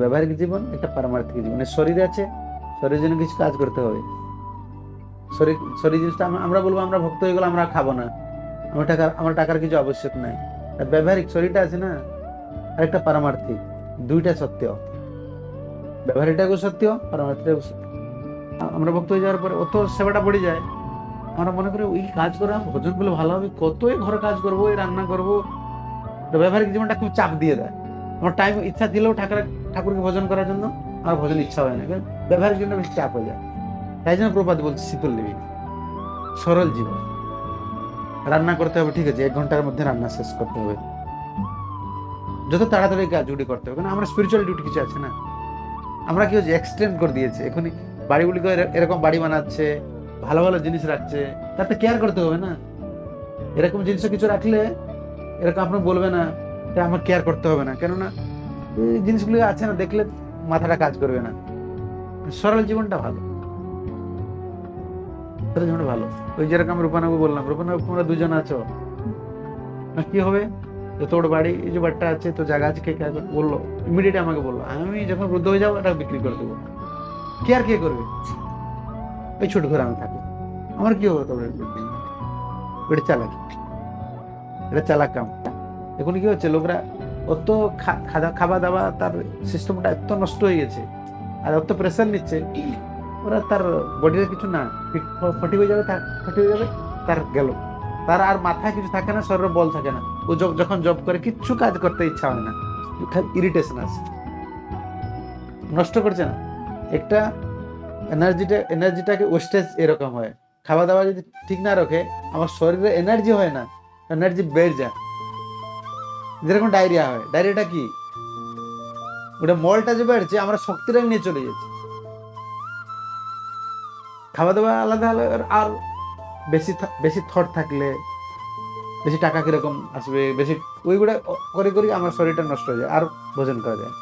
ব্যবহারিক জীবন, একটা পারমার্থিক জীবন। শরীর আছে, শরীরের জন্য কিছু কাজ করতে হবে। শরীর শরীর জিনিসটা আমরা বলবো আমরা ভক্ত হয়ে গেলে আমরা খাবো না, আমার টাকার কিছু আবশ্যক নাই। ব্যবহারিক শরীরটা আছে না, আর একটা পারমার্থিক, দুইটা সত্য। ব্যবহারিকটাও সত্য, পারমার্থিকটাও সত্য। আমরা ভক্ত হয়ে যাওয়ার পরে অত সেবাটা পড়ে যায়, আমরা মনে করি ওই কাজ করে ভোজন করলে ভালো হবে, কতই ঘরে কাজ করবো, এই রান্না করবো। ব্যবহারিক জীবনটা খুব চাপ দিয়ে দেয়। আমার টাইম ইচ্ছা দিলেও ঠাকুরকে ভোজন করার জন্য আমার ভোজন ইচ্ছা হয় না, কারণ ব্যবহারিক জীবনটা বেশি চাপ হয়ে যায়। তাই জন্য প্রপাত বলছে শীতল লিভিং, সরল জীবন। রান্না করতে হবে, ঠিক আছে, 1 ঘন্টার মধ্যে রান্না শেষ করতে হবে, যত তাড়াতাড়ি কাজগুলি করতে হবে। কারণ আমরা স্পিরিচুয়াল ডিউটি কিছু আছে না, আমরা কি হচ্ছে এক্সটেন্ড করে দিয়েছে। এখনই বাড়িগুলিকে এরকম বাড়ি বানাচ্ছে, ভালো ভালো জিনিস রাখছে, তাতে কেয়ার করতে হবে না। এরকম জিনিস কিছু রাখলে এরকম আপনি বলবে না যে আমার কেয়ার করতে হবে না, কেননা এই জিনিসগুলি আছে না, দেখলে মাথাটা কাজ করবে না। সরল জীবনটা ভালো, সরল জীবনটা ভালো। ওই যেরকম রূপানবু বললাম, রূপানবু তোমরা দুজন আছো না, কি হবে যে তোর বাড়ি, এই যে বাড়িটা আছে, তো জায়গা আছে, কে বললো, ইমিডিয়েট আমাকে বললো, আমি যখন বৃদ্ধ হয়ে যাবো এটা বিক্রি করে দেবো। কে আর কে করবে? ওই ছোট ঘরে আমি থাকি, আমার কি হবে? তোর এটা চালাক, এটা চালাক কাম। এখন কি হচ্ছে, লোকরা অত খাওয়া দাওয়া, তার সিস্টেমটা এত নষ্ট হয়ে গেছে, আর অত প্রেশার নিচ্ছে, ওরা তার বডির কিছু না, ফটি হয়ে যাবে, তার গেল, তার আর মাথায় কিছু থাকে না, শরীরে বল থাকে না। ও যখন জব করে কিচ্ছু কাজ করতে ইচ্ছা হয় না, ইরিটেশন আছে, নষ্ট করছে না। একটা এনার্জিটাকে ওয়েস্টেজ এরকম হয়। খাওয়া দাওয়া যদি ঠিক না রাখে, আমার শরীরে এনার্জি হয় না, এনার্জি বেড়ে যায়। যেরকম ডায়রিয়া হয়, ডায়রিয়াটা কি, ওটা মলটা যে বেড়েছে, আমরা শক্তিটা নিয়ে চলে যাচ্ছি। খাওয়া দাওয়া আলাদা হলে আর বেশি বেশি থট থাকলে, বেশি টাকা কিরকম আসবে, বেশি ওইগুলা করে আমার শরীরটা নষ্ট হয়ে যায়, আর ভোজন করা যায়।